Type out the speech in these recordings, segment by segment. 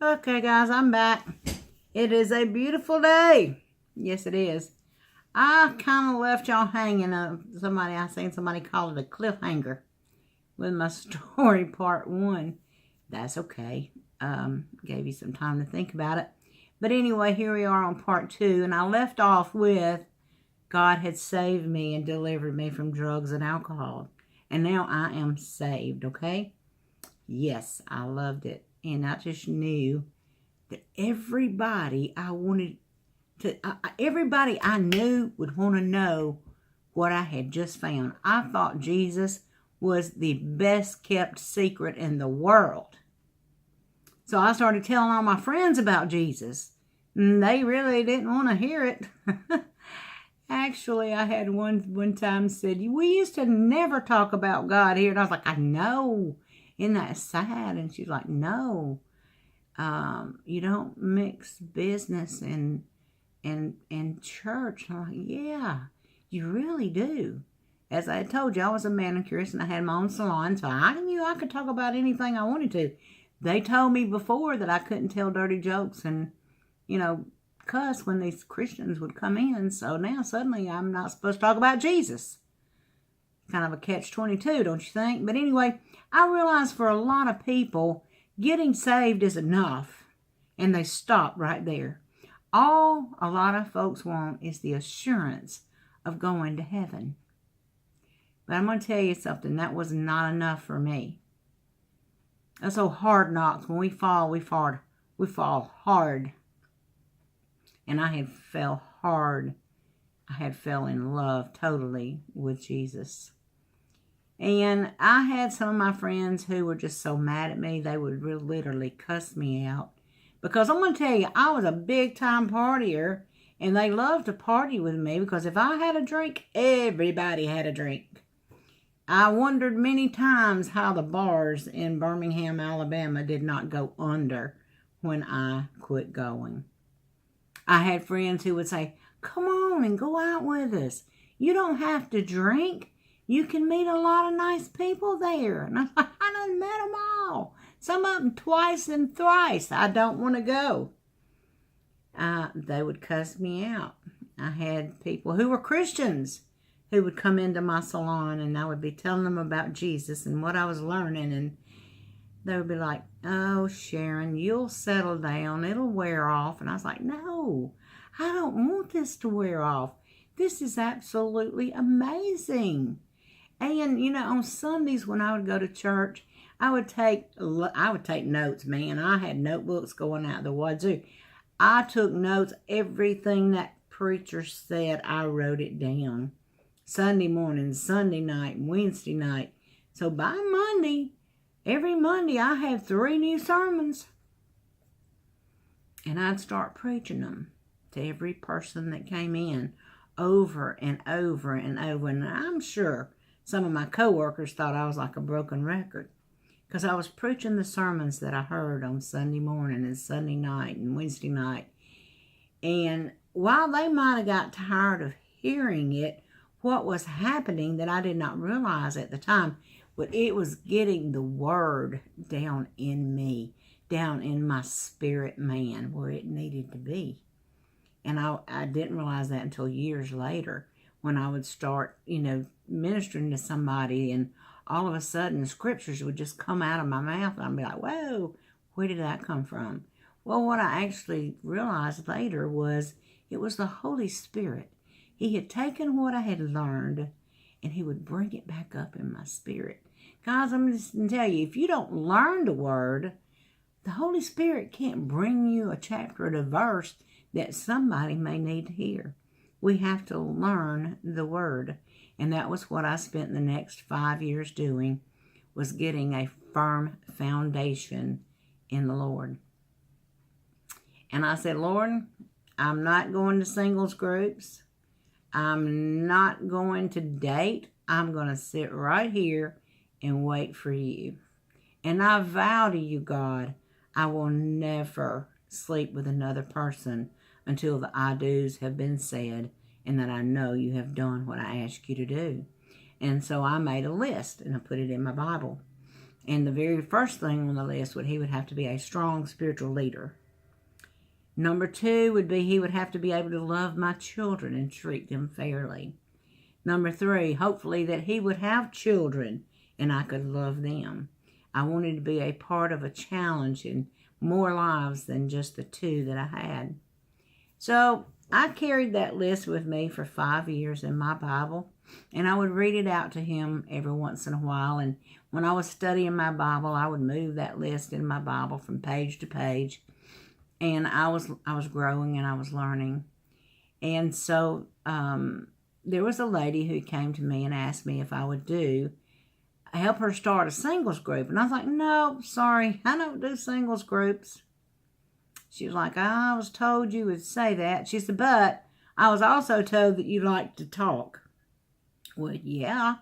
Okay, guys, I'm back. It is a beautiful day. Yes, it is. I kind of left y'all hanging. I seen somebody call it a cliffhanger with my story part 1. That's okay. Gave you some time to think about it. But anyway, here we are on part 2, and I left off with God had saved me and delivered me from drugs and alcohol. And now I am saved, okay? Yes, I loved it. And I just knew that everybody I knew would want to know what I had just found. I thought Jesus was the best kept secret in the world. So I started telling all my friends about Jesus. And they really didn't want to hear it. Actually, I had one time said, we used to never talk about God here. And I was like, I know. Isn't that sad? And she's like, no. You don't mix business and church. I'm like, yeah, you really do. As I told you, I was a manicurist and I had my own salon, so I knew I could talk about anything I wanted to. They told me before that I couldn't tell dirty jokes and, cuss when these Christians would come in. So now suddenly I'm not supposed to talk about Jesus. Kind of a catch-22, don't you think? But anyway, I realize for a lot of people, getting saved is enough, and they stop right there. All a lot of folks want is the assurance of going to heaven. But I'm going to tell you something, that was not enough for me. That's so hard knocks. When we fall hard. And I had fell hard. I had fell in love totally with Jesus. And I had some of my friends who were just so mad at me, they would literally cuss me out. Because I'm going to tell you, I was a big-time partier, and they loved to party with me because if I had a drink, everybody had a drink. I wondered many times how the bars in Birmingham, Alabama did not go under when I quit going. I had friends who would say, come on and go out with us. You don't have to drink. You can meet a lot of nice people there. And I was like, I done met them all. Some of them twice and thrice. I don't want to go. They would cuss me out. I had people who were Christians who would come into my salon, and I would be telling them about Jesus and what I was learning, and they would be like, oh, Sharon, you'll settle down. It'll wear off. And I was like, no, I don't want this to wear off. This is absolutely amazing. And, on Sundays when I would go to church, I would take notes, man. I had notebooks going out the wazoo. I took notes. Everything that preacher said, I wrote it down. Sunday morning, Sunday night, Wednesday night. So by Monday, every Monday, I had 3 new sermons. And I'd start preaching them to every person that came in over and over and over. And I'm sure some of my coworkers thought I was like a broken record because I was preaching the sermons that I heard on Sunday morning and Sunday night and Wednesday night. And while they might have got tired of hearing it, what was happening that I did not realize at the time, but it was getting the word down in me, down in my spirit man where it needed to be. And I didn't realize that until years later when I would start, ministering to somebody, and all of a sudden scriptures would just come out of my mouth and I'd be like, whoa, where did that come from? Well, what I actually realized later was it was the Holy Spirit. He had taken what I had learned and he would bring it back up in my spirit. Guys, I'm just going to tell you, if you don't learn the word, the Holy Spirit can't bring you a chapter or a verse that somebody may need to hear. We have to learn the word. And that was what I spent the next 5 years doing, was getting a firm foundation in the Lord. And I said, Lord, I'm not going to singles groups. I'm not going to date. I'm going to sit right here and wait for you. And I vow to you, God, I will never sleep with another person until the I do's have been said and that I know you have done what I asked you to do. And so I made a list and I put it in my Bible. And the very first thing on the list he would have to be a strong spiritual leader. Number 2 would be he would have to be able to love my children and treat them fairly. Number 3, hopefully that he would have children and I could love them. I wanted to be a part of a challenge in more lives than just the 2 that I had. So I carried that list with me for 5 years in my Bible, and I would read it out to him every once in a while. And when I was studying my Bible, I would move that list in my Bible from page to page. And I was growing and I was learning. And so there was a lady who came to me and asked me if I would help her start a singles group. And I was like, no, sorry, I don't do singles groups. She was like, I was told you would say that. She said, but I was also told that you like to talk. Well, yeah,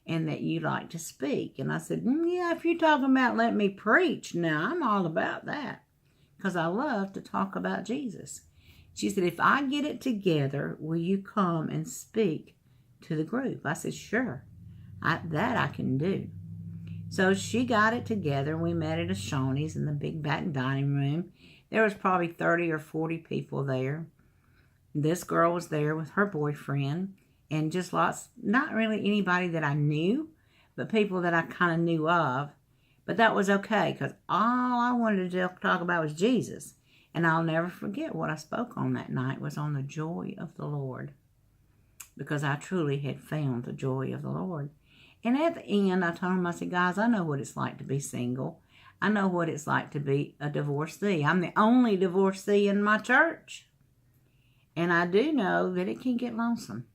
and that you like to speak. And I said, yeah, if you're talking about let me preach, now I'm all about that because I love to talk about Jesus. She said, if I get it together, will you come and speak to the group? I said, sure, that I can do. So she got it together. We met at a Shawnee's in the big back dining room. There was probably 30 or 40 people there. This girl was there with her boyfriend and just lots, not really anybody that I knew, but people that I kind of knew of. But that was okay because all I wanted to talk about was Jesus. And I'll never forget what I spoke on that night was on the joy of the Lord, because I truly had found the joy of the Lord. And at the end, I told him, I said, guys, I know what it's like to be single. I know what it's like to be a divorcee. I'm the only divorcee in my church. And I do know that it can get lonesome.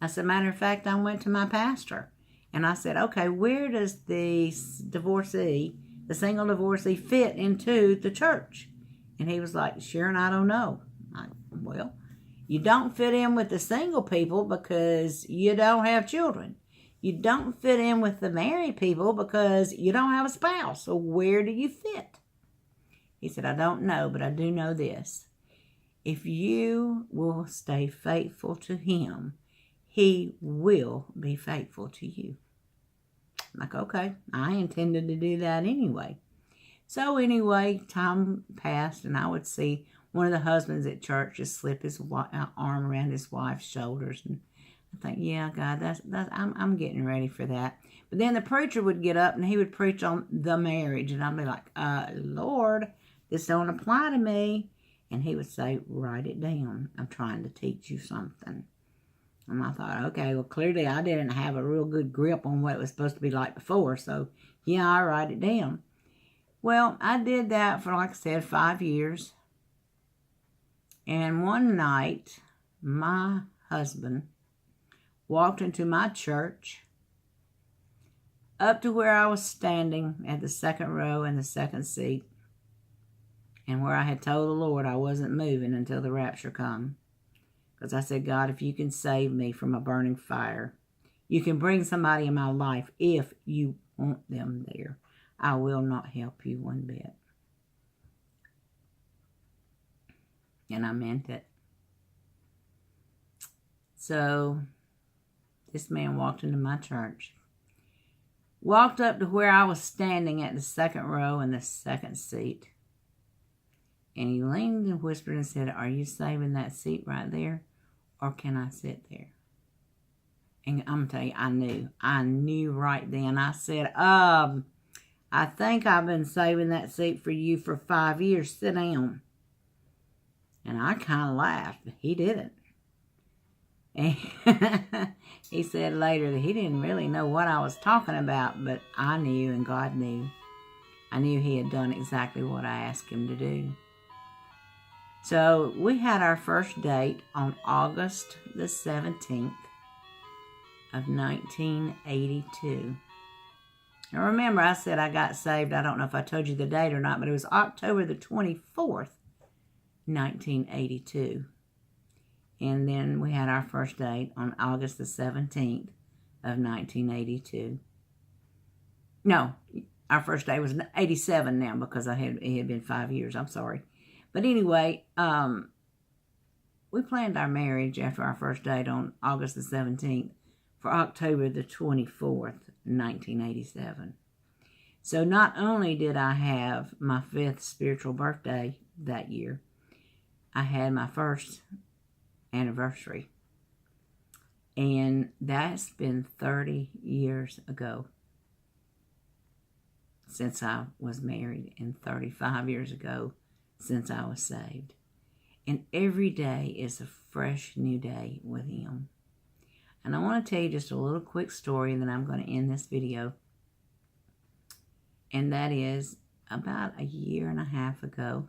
As a matter of fact, I went to my pastor and I said, okay, where does the divorcee, the single divorcee, fit into the church? And he was like, Sharon, I don't know. Well, you don't fit in with the single people because you don't have children. You don't fit in with the married people because you don't have a spouse. So where do you fit? He said, I don't know, but I do know this. If you will stay faithful to him, he will be faithful to you. I'm like, okay, I intended to do that anyway. So anyway, time passed and I would see one of the husbands at church just slip his arm around his wife's shoulders. And I think, yeah, God, I'm getting ready for that. But then the preacher would get up and he would preach on the marriage. And I'd be like, Lord, this don't apply to me. And he would say, write it down. I'm trying to teach you something. And I thought, okay, well, clearly I didn't have a real good grip on what it was supposed to be like before. So, yeah, I write it down. Well, I did that for, like I said, 5 years. And one night, my husband walked into my church up to where I was standing at the second row in the second seat, and where I had told the Lord I wasn't moving until the rapture come. Because I said, God, if you can save me from a burning fire, you can bring somebody in my life if you want them there. I will not help you one bit. And I meant it. So this man walked into my church, walked up to where I was standing at the second row in the second seat, and he leaned and whispered and said, are you saving that seat right there, or can I sit there? And I'm going to tell you, I knew right then. I said, I think I've been saving that seat for you for 5 years. Sit down. And I kind of laughed. He didn't. And he said later that he didn't really know what I was talking about, but I knew and God knew. I knew he had done exactly what I asked him to do. So we had our first date on August the 17th of 1982. Now remember, I said I got saved. I don't know if I told you the date or not, but it was October the 24th, 1982. And then we had our first date on August the 17th of 1982. No, our first date was 87 now because it had been 5 years. I'm sorry. But anyway, we planned our marriage after our first date on August the 17th for October the 24th, 1987. So not only did I have my 5th spiritual birthday that year, I had my 1st anniversary. And that's been 30 years ago since I was married, and 35 years ago since I was saved. And every day is a fresh new day with Him. And I want to tell you just a little quick story, and then I'm going to end this video. And that is, about a year and a half ago,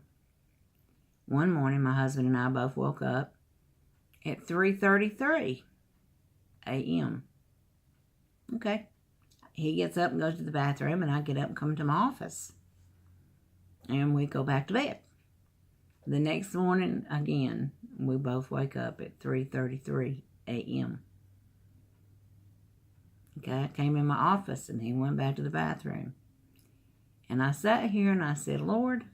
one morning my husband and I both woke up at 3:33 a.m. Okay. He gets up and goes to the bathroom, and I get up and come to my office. And we go back to bed. The next morning, again, we both wake up at 3:33 a.m. Okay, I came in my office, and he went back to the bathroom. And I sat here and I said, Lord,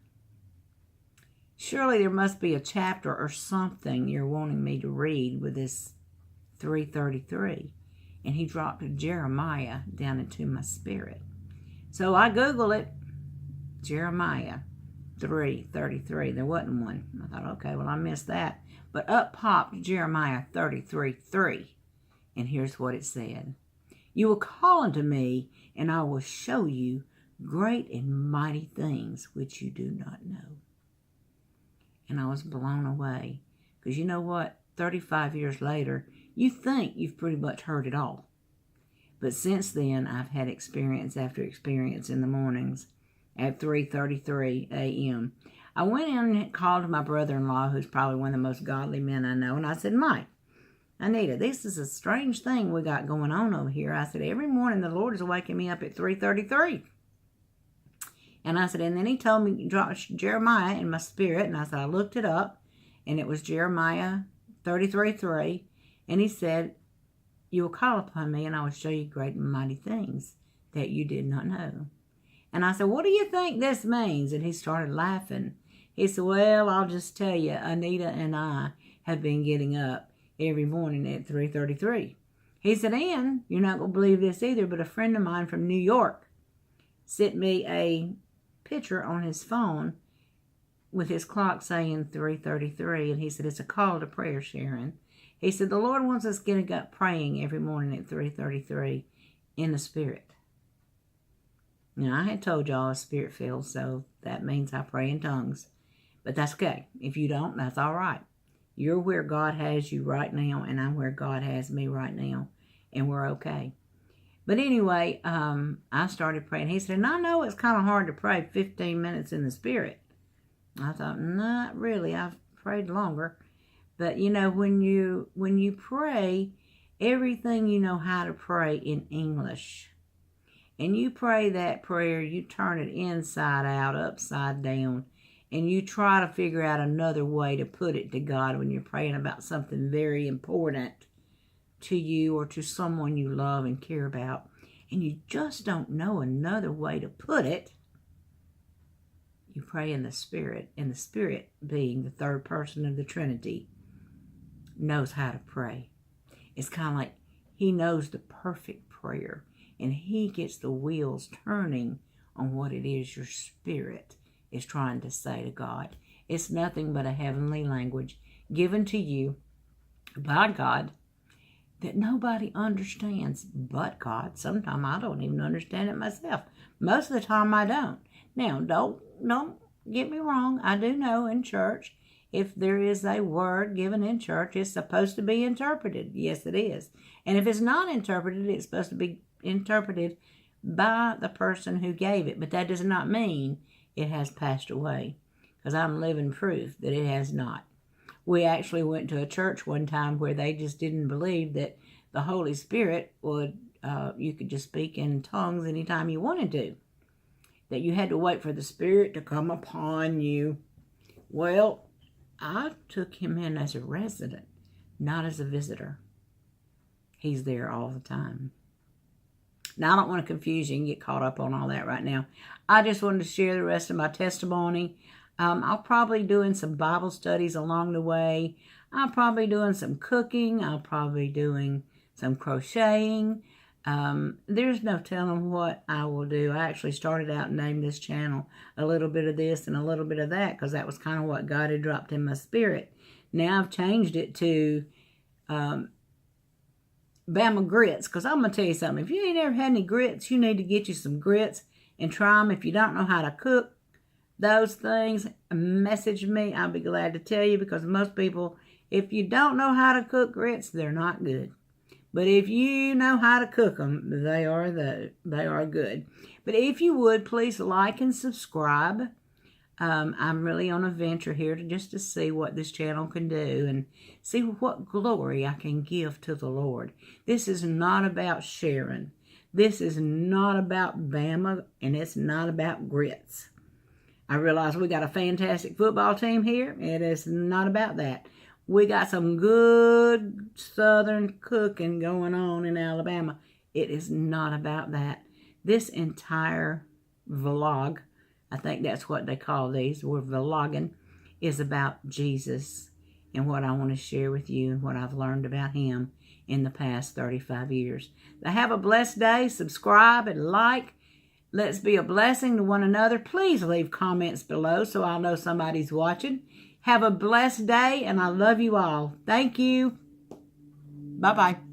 surely there must be a chapter or something you're wanting me to read with this 3:33. And He dropped Jeremiah down into my spirit. So I Googled it, Jeremiah 3:33. There wasn't one. I thought, okay, well, I missed that. But up popped Jeremiah 33:3. And here's what it said. You will call unto me, and I will show you great and mighty things which you do not know. And I was blown away. Because you know what? 35 years later, you think you've pretty much heard it all. But since then, I've had experience after experience in the mornings at 3:33 a.m. I went in and called my brother-in-law, who's probably one of the most godly men I know, and I said, Mike, Anita, this is a strange thing we got going on over here. I said, every morning the Lord is waking me up at 3:33. And I said, and then He told me, drop Jeremiah in my spirit. And I said, I looked it up, and it was Jeremiah 33:3. And He said, you will call upon me, and I will show you great and mighty things that you did not know. And I said, what do you think this means? And he started laughing. He said, well, I'll just tell you, Anita and I have been getting up every morning at 3:33. He said, and you're not going to believe this either, but a friend of mine from New York sent me a picture on his phone with his clock saying 3:33. And he said, it's a call to prayer, Sharon. He said, the Lord wants us getting up praying every morning at 3:33 in the Spirit. Now, I had told y'all I was Spirit-filled, so that means I pray in tongues. But that's okay. If you don't, that's all right. You're where God has you right now, and I'm where God has me right now, and we're okay. But anyway, I started praying. He said, and I know it's kind of hard to pray 15 minutes in the Spirit. I thought, not really. I've prayed longer. But, you know, when you pray, everything you know how to pray in English, and you pray that prayer, you turn it inside out, upside down, and you try to figure out another way to put it to God when you're praying about something very important to you or to someone you love and care about, and you just don't know another way to put it, you pray in the Spirit, and the Spirit, being the third person of the Trinity, knows how to pray. It's kind of like He knows the perfect prayer, and He gets the wheels turning on what it is your spirit is trying to say to God. It's nothing but a heavenly language given to you by God that nobody understands but God. Sometimes I don't even understand it myself. Most of the time I don't. Now, don't get me wrong. I do know in church, if there is a word given in church, it's supposed to be interpreted. Yes, it is. And if it's not interpreted, it's supposed to be interpreted by the person who gave it. But that does not mean it has passed away, because I'm living proof that it has not. We actually went to a church one time where they just didn't believe that the Holy Spirit would, you could just speak in tongues anytime you wanted to. That you had to wait for the Spirit to come upon you. Well, I took Him in as a resident, not as a visitor. He's there all the time. Now, I don't want to confuse you and get caught up on all that right now. I just wanted to share the rest of my testimony. I'll probably doing some Bible studies along the way. I'll probably doing some cooking. I'll probably doing some crocheting. There's no telling what I will do. I actually started out and named this channel a little bit of this and a little bit of that because that was kind of what God had dropped in my spirit. Now I've changed it to Bama grits, because I'm going to tell you something. If you ain't ever had any grits, you need to get you some grits and try them. If you don't know how to cook those things, message me. I'll be glad to tell you, because most people, if you don't know how to cook grits, they're not good. But if you know how to cook them, they are good. But if you would, please like and subscribe. I'm really on a venture here to see what this channel can do and see what glory I can give to the Lord. This is not about sharing. This is not about Bama, and it's not about grits. I realize we got a fantastic football team here. It is not about that. We got some good Southern cooking going on in Alabama. It is not about that. This entire vlog, I think that's what they call these, we're vlogging, is about Jesus and what I want to share with you and what I've learned about him in the past 35 years. Now, have a blessed day. Subscribe and like. Let's be a blessing to one another. Please leave comments below so I'll know somebody's watching. Have a blessed day, and I love you all. Thank you. Bye-bye.